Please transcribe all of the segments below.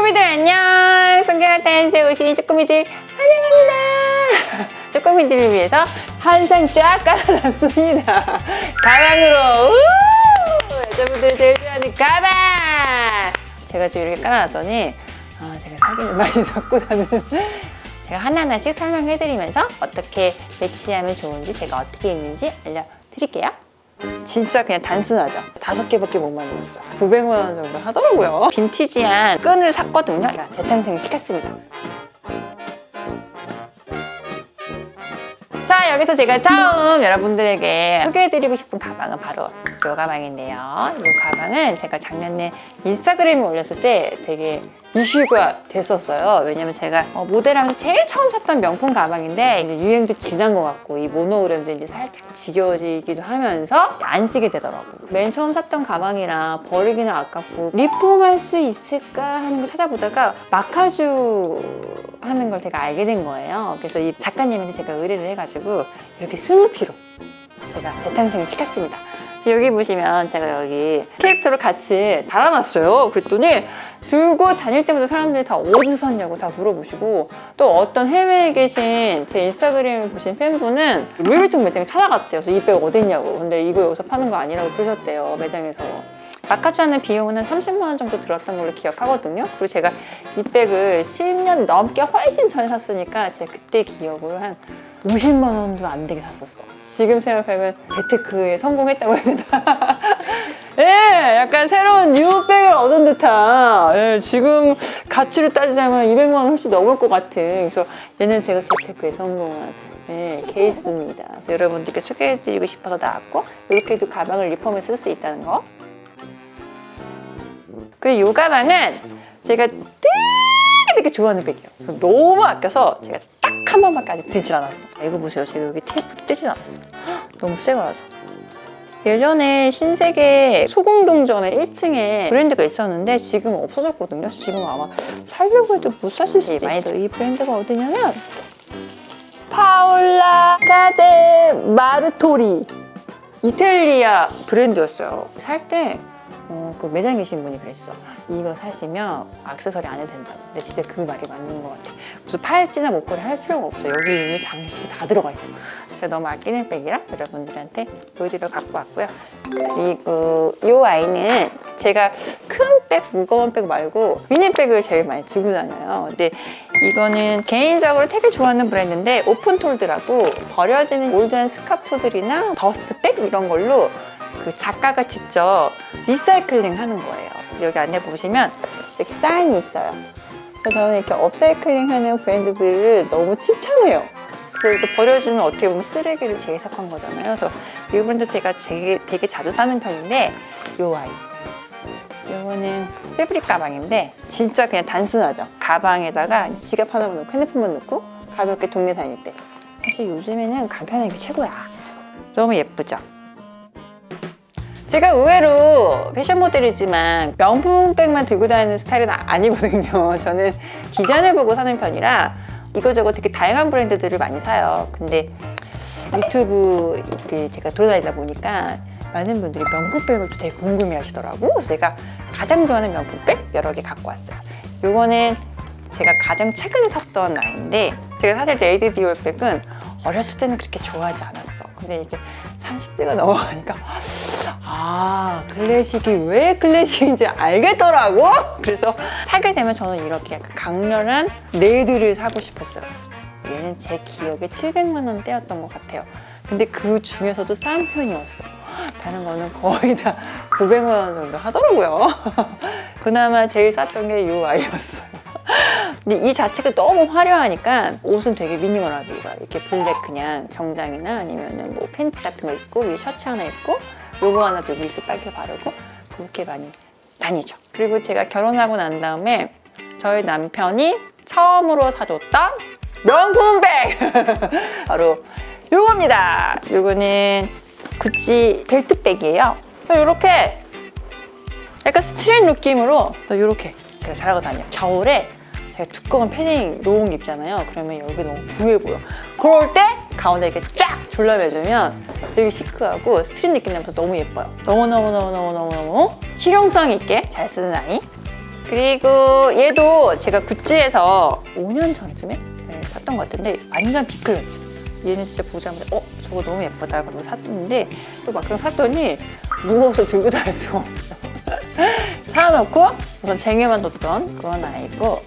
쪼꼬미들 안녕! 송경아 댄스에 오신 쪼꼬미들 환영합니다. 쪼꼬미들을 위해서 한상 쫙 깔아놨습니다. 가방으로 여자분들이 제일 좋아하는 가방! 제가 지금 이렇게 깔아놨더니 제가 사진을 많이 샀고 나는 제가 하나하나씩 설명해드리면서 어떻게 매치하면 좋은지 제가 어떻게 입는지 알려드릴게요. 진짜 그냥 단순하죠. 5개밖에 못 만들었어요. 900만 원 정도 하더라고요. 빈티지한 끈을 샀거든요. 제가 재탄생 시켰습니다. 자, 여기서 제가 처음 여러분들에게 소개해드리고 싶은 가방은 바로 이 가방인데요. 이 가방은 제가 작년에 인스타그램에 올렸을 때 되게 이슈가 됐었어요. 왜냐면 제가 모델하면서 제일 처음 샀던 명품 가방인데 이제 유행도 지난 것 같고 이 모노그램도 이제 살짝 지겨워지기도 하면서 안 쓰게 되더라고요. 맨 처음 샀던 가방이라 버리기는 아깝고 리폼할 수 있을까 하는 걸 찾아보다가 마카주 하는 걸 제가 알게 된 거예요. 그래서 이 작가님한테 제가 의뢰를 해가지고 이렇게 스누피로 제가 재탄생을 시켰습니다. 여기 보시면 제가 여기 캐릭터를 같이 달아놨어요. 그랬더니 들고 다닐 때마다 사람들이 다 어디서 샀냐고 다 물어보시고, 또 어떤 해외에 계신 제 인스타그램을 보신 팬분은 루이비통 매장에 찾아갔대요. 그래서 이 백 어딨냐고. 근데 이거 여기서 파는 거 아니라고 그러셨대요, 매장에서. 마카주 하는 비용은 한 30만 원 정도 들었던 걸로 기억하거든요. 그리고 제가 이 백을 10년 넘게 훨씬 전에 샀으니까 제가 그때 기억으로 한 50만 원도 안 되게 샀었어. 지금 생각하면 재테크에 성공했다고 해야 되나? 예, 약간 새로운 뉴백을 얻은 듯한, 예, 지금 가치로 따지자면 200만 원 훨씬 넘을 것 같은, 그래서 얘는 제가 재테크에 성공한 케이스입니다. 그래서 여러분들께 소개해드리고 싶어서 나왔고, 이렇게도 가방을 리폼에 쓸 수 있다는 거. 그리고 이 가방은 제가 되게 좋아하는 백이에요. 그래서 너무 아껴서 제가 딱 한 번밖에 아직 들질 않았어. 이거 보세요. 제가 여기 테이프도 떼질 않았어. 너무 새 거라서. 예전에 신세계 소공동점에 1층에 브랜드가 있었는데 지금 없어졌거든요. 지금 아마 살려고 해도 못 사실 수 있어요. 이 브랜드가 어디냐면 파올라 카데 마르토리, 이탈리아 브랜드였어요. 살 때 그 매장에 계신 분이 그랬어. 이거 사시면 액세서리 안 해도 된다고. 근데 진짜 그 말이 맞는 것 같아. 무슨 팔찌나 목걸이 할 필요가 없어. 여기 이미 장식이 다 들어가 있어. 제가 너무 아끼는 백이라 여러분들한테 보여드리러 갖고 왔고요. 그리고 이 아이는 제가 큰 백, 무거운 백 말고 미니백을 제일 많이 들고 다녀요. 근데 이거는 개인적으로 되게 좋아하는 브랜드인데 오픈톨드라고 버려지는 올드한 스카프들이나 더스트백 이런 걸로 그 작가가 직접 리사이클링 하는 거예요. 여기 안에 보시면 이렇게 사인이 있어요. 그래서 저는 이렇게 업사이클링 하는 브랜드들을 너무 칭찬해요. 그래서 이렇게 버려지는 어떻게 보면 쓰레기를 재해석한 거잖아요. 그래서 이 브랜드 제가 되게 자주 사는 편인데 요 아이. 요거는 패브릭 가방인데 진짜 그냥 단순하죠. 가방에다가 지갑 하나만 넣고 핸드폰만 넣고 가볍게 동네 다닐 때. 사실 요즘에는 간편한 게 최고야. 너무 예쁘죠? 제가 의외로 패션 모델이지만 명품백만 들고 다니는 스타일은 아니거든요. 저는 디자인해보고 사는 편이라 이거저거 되게 다양한 브랜드들을 많이 사요. 근데 유튜브 이렇게 제가 돌아다니다 보니까 많은 분들이 명품백을 또 되게 궁금해 하시더라고. 그래서 제가 가장 좋아하는 명품백 여러 개 갖고 왔어요. 요거는 제가 가장 최근에 샀던 아이인데, 제가 사실 레이디 디올 백은 어렸을 때는 그렇게 좋아하지 않았어. 근데 이게 30대가 넘어가니까 클래식이 왜 클래식인지 알겠더라고. 그래서 사게 되면 저는 이렇게 약간 강렬한 레드를 사고 싶었어요. 얘는 제 기억에 700만 원대였던 것 같아요. 근데 그 중에서도 싼 편이었어. 다른 거는 거의 다 900만 원 정도 하더라고요. 그나마 제일 쌌던 게 이 아이였어요. 근데 이 자체가 너무 화려하니까 옷은 되게 미니멀하게 입어요. 이렇게 블랙 그냥 정장이나 아니면 뭐 팬츠 같은 거 입고 위에 셔츠 하나 입고 요거 하나 들고 입술 빨개 바르고 그렇게 많이 다니죠. 그리고 제가 결혼하고 난 다음에 저희 남편이 처음으로 사줬던 명품백! 바로 요겁니다. 요거는 구찌 벨트백이에요. 이렇게 약간 스트릿 느낌으로 이렇게 제가 잘하고 다녀요. 겨울에 제가 두꺼운 패딩 롱 입잖아요. 그러면 여기 너무 부해 보여. 그럴 때 가운데 이렇게 쫙 졸라매주면 되게 시크하고 스트릿 느낌 나면서 너무 예뻐요. 너무너무 실용성 있게 잘 쓰는 아이. 그리고 얘도 제가 구찌에서 5년 전쯤에 샀던 것 같은데 완전 빅클러치. 얘는 진짜 보자마자 저거 너무 예쁘다 그러고 샀는데 또 막상 샀더니 무거워서 들고 다닐 수가 없어. 사놓고 우선 쟁여만 뒀던 그런 아이고,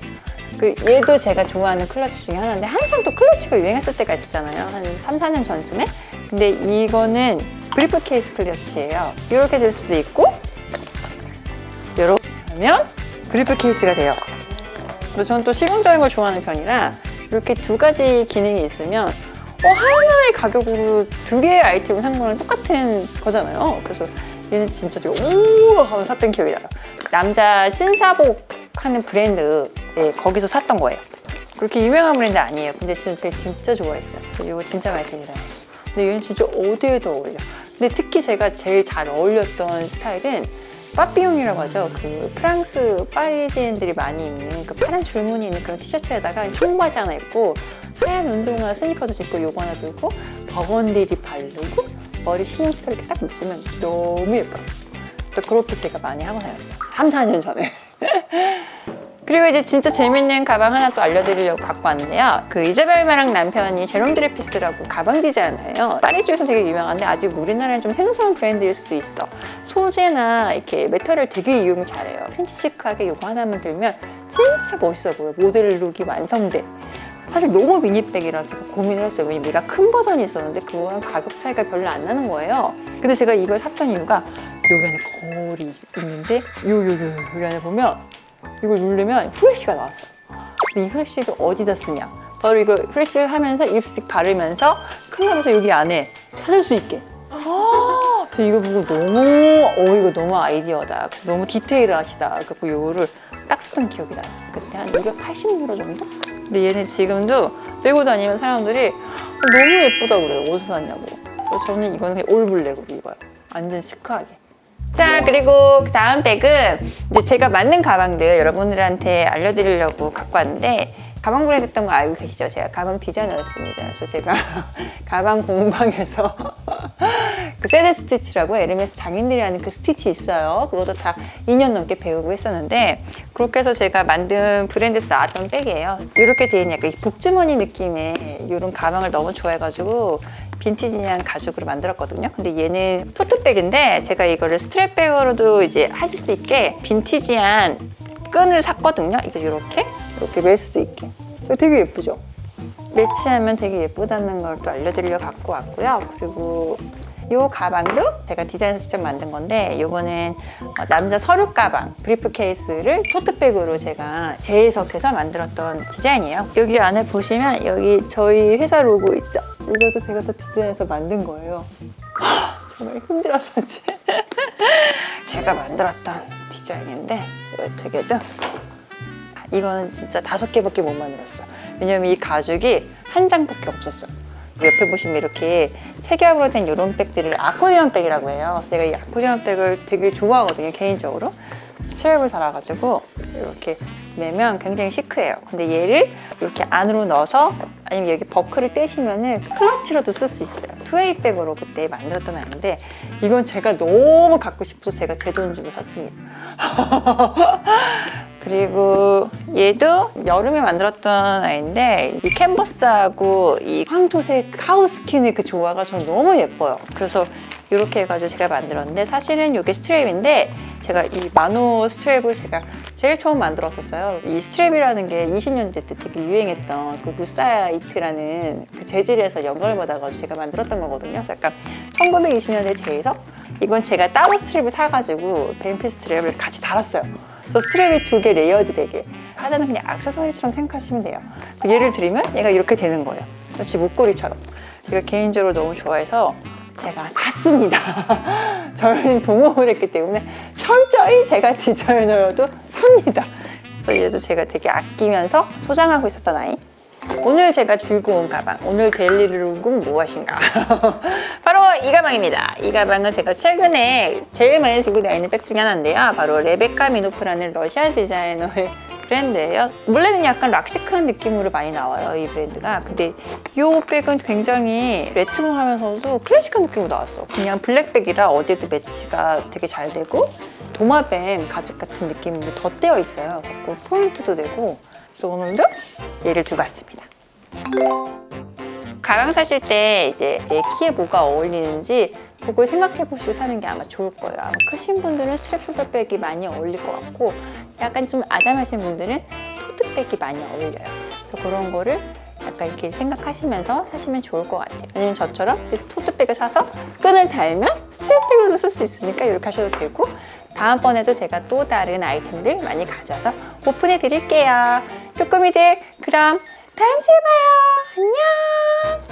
얘도 제가 좋아하는 클러치 중에 하나인데 한참 또 클러치가 유행했을 때가 있었잖아요. 한 3, 4년 전쯤에. 근데 이거는 브리프 케이스 클러치예요. 이렇게 될 수도 있고 이렇게 하면 브리프 케이스가 돼요. 그래서 저는 또 실용적인 걸 좋아하는 편이라 이렇게 두 가지 기능이 있으면 하나의 가격으로 두 개의 아이템을 산 거랑 똑같은 거잖아요. 그래서 얘는 진짜 되게 오 하고 샀던 기억이 나요. 남자 신사복 하는 브랜드, 거기서 샀던 거예요. 그렇게 유명한 브랜드 아니에요. 근데 제가 진짜 좋아했어요. 이거 진짜 많이 들고 다녔어요. 근데 얘는 진짜 어디에도 어울려. 근데 특히 제가 제일 잘 어울렸던 스타일은 빠삐용이라고 하죠. 그 프랑스 파리지엔들이 많이 입는 그 파란 줄무늬 있는 그런 티셔츠에다가 청바지 하나 입고 하얀 운동화 스니커즈 신고 요거 하나 들고 버건디리 바르고 머리 휘닝스터 이렇게 딱 묶으면 너무 예뻐요. 또 그렇게 제가 많이 하고 다녔어요. 3, 4년 전에. 그리고 이제 진짜 재밌는 가방 하나 또 알려드리려고 갖고 왔는데요. 그 이자벨마랑 남편이 제롬 드레피스라고 가방 디자이너예요. 파리 쪽에서 되게 유명한데 아직 우리나라엔 좀 생소한 브랜드일 수도 있어. 소재나 이렇게 메탈을 되게 이용 잘해요. 핀치 시크하게 이거 하나만 들면 진짜 멋있어 보여. 모델 룩이 완성돼. 사실 너무 미니백이라 제가 고민을 했어요. 왜냐면 얘가 큰 버전이 있었는데 그거랑 가격 차이가 별로 안 나는 거예요. 근데 제가 이걸 샀던 이유가 여기 안에 거울이 있는데 여기 안에 보면 이걸 누르면 후레쉬가 나왔어. 근데 이 후레쉬를 어디다 쓰냐? 바로 이거 후레쉬를 하면서 립스틱 바르면서 클럽에서 여기 안에 찾을 수 있게. 저 이거 보고 너무 이거 너무 아이디어다. 그래서 너무 디테일하시다. 그래서 이거를 딱 쓰던 기억이 나요. 그때 한 280유로 정도? 근데 얘는 지금도 메고 다니면 사람들이 너무 예쁘다 그래요. 어디서 샀냐고. 그래서 저는 이거는 그냥 올블랙으로 입어요. 완전 시크하게. 자, 그리고 그 다음 백은 이제 제가 만든 가방들 여러분들한테 알려드리려고 갖고 왔는데, 가방 브랜드 했던 거 알고 계시죠? 제가 가방 디자이너였습니다. 그래서 제가 가방 공방에서 그 세드 스티치라고 에르메스 장인들이 하는 그 스티치 있어요. 그것도 다 2년 넘게 배우고 했었는데, 그렇게 해서 제가 만든 브랜드에서 나왔던 백이에요. 이렇게 돼 있는 약간 복주머니 느낌의 이런 가방을 너무 좋아해가지고 빈티지한 가죽으로 만들었거든요. 근데 얘는 토트백인데 제가 이거를 스트랩백으로도 이제 하실 수 있게 빈티지한 끈을 샀거든요. 이거 이렇게 멜 수도 있게. 이거 되게 예쁘죠? 매치하면 되게 예쁘다는 걸 또 알려드리려고 갖고 왔고요. 그리고 이 가방도 제가 디자인해서 직접 만든 건데, 이거는 남자 서류 가방 브리프 케이스를 토트백으로 제가 재해석해서 만들었던 디자인이에요. 여기 안에 보시면 여기 저희 회사 로고 있죠? 이것도 제가 다 디자인해서 만든 거예요. 정말 힘들었었지. 제가 만들었던 디자인인데 어떻게든 이거는 진짜 5개밖에 못 만들었어요. 왜냐면 이 가죽이 한 장밖에 없었어요. 옆에 보시면 이렇게 색엽으로 된 이런 백들을 아코디언 백이라고 해요. 그래서 제가 이 아코디언 백을 되게 좋아하거든요, 개인적으로. 스트랩을 달아가지고 이렇게 매면 굉장히 시크해요. 근데 얘를 이렇게 안으로 넣어서 아니면 여기 버클을 떼시면은 클러치로도 쓸 수 있어요. 투웨이 백으로 그때 만들었던 아이인데, 이건 제가 너무 갖고 싶어서 제가 제 돈 주고 샀습니다. 그리고 얘도 여름에 만들었던 아이인데, 이 캔버스하고 이 황토색 카우스킨의 그 조화가 저는 너무 예뻐요. 그래서 이렇게 해가지고 제가 만들었는데, 사실은 이게 스트랩인데 제가 이 마노 스트랩을 제가 제일 처음 만들었었어요. 이 스트랩이라는 게 20년대 때 되게 유행했던 그 루사이트라는 그 재질에서 영감을 받아가지고 제가 만들었던 거거든요. 그래서 약간 1920년대 재해석? 이건 제가 따로 스트랩을 사가지고 뱀피 스트랩을 같이 달았어요. 그래서 스트랩이 2개 레이어드 되게. 하나는 그냥 액세서리처럼 생각하시면 돼요. 예를 들면 얘가 이렇게 되는 거예요. 마치 목걸이처럼. 제가 개인적으로 너무 좋아해서 제가 샀습니다. 저는 동업을 했기 때문에 철저히 제가 디자이너여도 삽니다. 그래서 얘도 제가 되게 아끼면서 소장하고 있었던 아이. 오늘 제가 들고 온 가방, 오늘 데일리 룩은 무엇인가? 바로 이 가방입니다. 이 가방은 제가 최근에 제일 많이 들고 다니는 백 중에 하나인데요. 바로 레베카 미노프라는 러시아 디자이너의 브랜드예요. 원래는 약간 락시크한 느낌으로 많이 나와요, 이 브랜드가. 근데 이 백은 굉장히 레트로하면서도 클래식한 느낌으로 나왔어. 그냥 블랙백이라 어디에도 매치가 되게 잘 되고, 도마뱀 가죽 같은 느낌으로 덧대어 있어요. 그리고 포인트도 되고, 그래서 오늘도 얘를 두고 왔습니다. 가방 사실 때 이제 내 키에 뭐가 어울리는지 그걸 생각해 보시고 사는 게 아마 좋을 거예요. 아마 크신 분들은 스트랩 숄더백이 많이 어울릴 것 같고, 약간 좀 아담하신 분들은 토트백이 많이 어울려요. 그래서 그런 거를 약간 이렇게 생각하시면서 사시면 좋을 것 같아요. 아니면 저처럼 토트백을 사서 끈을 달면 스트랩백으로도 쓸 수 있으니까 이렇게 하셔도 되고, 다음번에도 제가 또 다른 아이템들 많이 가져와서 오픈해 드릴게요. 쪼꼬미들, 그럼 다음 주에 봐요. 안녕.